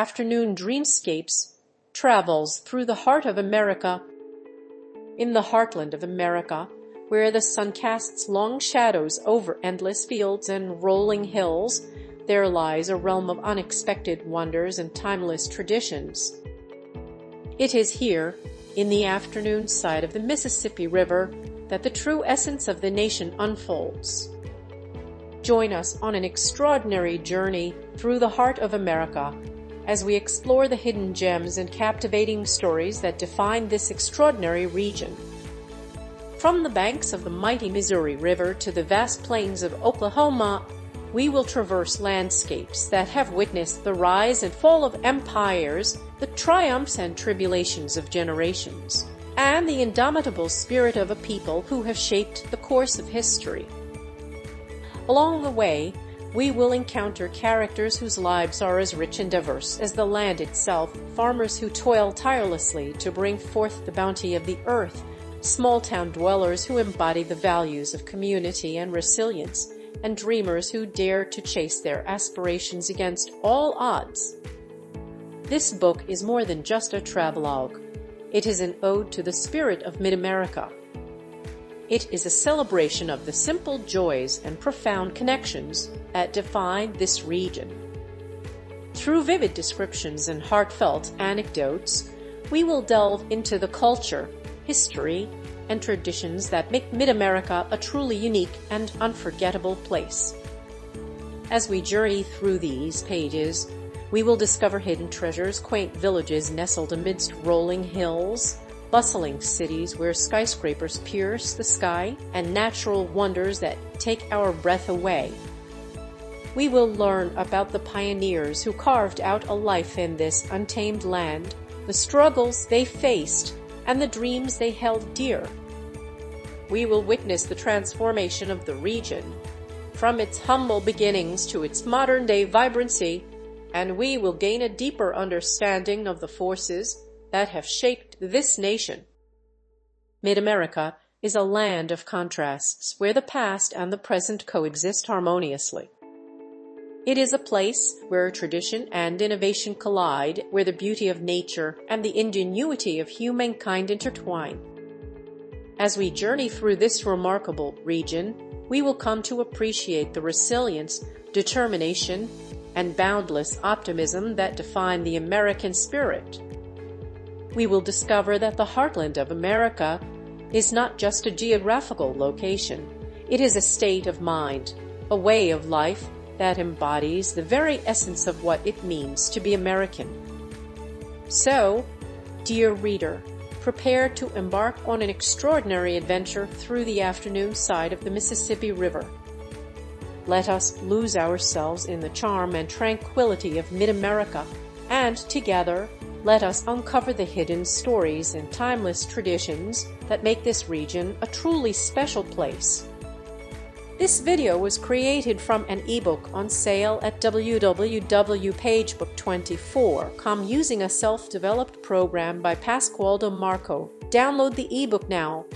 afternoon Dreamscapes travels through the heart of America. In the heartland of America, where the sun casts long shadows over endless fields and rolling hills, there lies a realm of unexpected wonders and timeless traditions. It is here, in the afternoon side of the Mississippi River, that the true essence of the nation unfolds. Join us on an extraordinary journey through the heart of America as we explore the hidden gems and captivating stories that define this extraordinary region. From the banks of the mighty Missouri River to the vast plains of Oklahoma, we will traverse landscapes that have witnessed the rise and fall of empires, the triumphs and tribulations of generations, and the indomitable spirit of a people who have shaped the course of history. Along the way, we will encounter characters whose lives are as rich and diverse as the land itself, farmers who toil tirelessly to bring forth the bounty of the earth, small-town dwellers who embody the values of community and resilience, and dreamers who dare to chase their aspirations against all odds. This book is more than just a travelogue. It is an ode to the spirit of mid-America. It is a celebration of the simple joys and profound connections that define this region. Through vivid descriptions and heartfelt anecdotes, we will delve into the culture, history, and traditions that make Mid-America a truly unique and unforgettable place. As we journey through these pages, we will discover hidden treasures, quaint villages nestled amidst rolling hills, bustling cities where skyscrapers pierce the sky, and natural wonders that take our breath away. We will learn about the pioneers who carved out a life in this untamed land, the struggles they faced, and the dreams they held dear. We will witness the transformation of the region, from its humble beginnings to its modern-day vibrancy, and we will gain a deeper understanding of the forces that have shaped this nation. Mid-America is a land of contrasts where the past and the present coexist harmoniously. It is a place where tradition and innovation collide, where the beauty of nature and the ingenuity of humankind intertwine. As we journey through this remarkable region, we will come to appreciate the resilience, determination, and boundless optimism that define the American spirit. We will discover that the heartland of America is not just a geographical location. It is a state of mind, a way of life that embodies the very essence of what it means to be American. So, dear reader, prepare to embark on an extraordinary adventure through the afternoon side of the Mississippi River. Let us lose ourselves in the charm and tranquility of mid-America, and together, let us uncover the hidden stories and timeless traditions that make this region a truly special place. This video was created from an ebook on sale at www.pagebook24.com using a self-developed program by Pasqualdo Marco. Download the ebook now.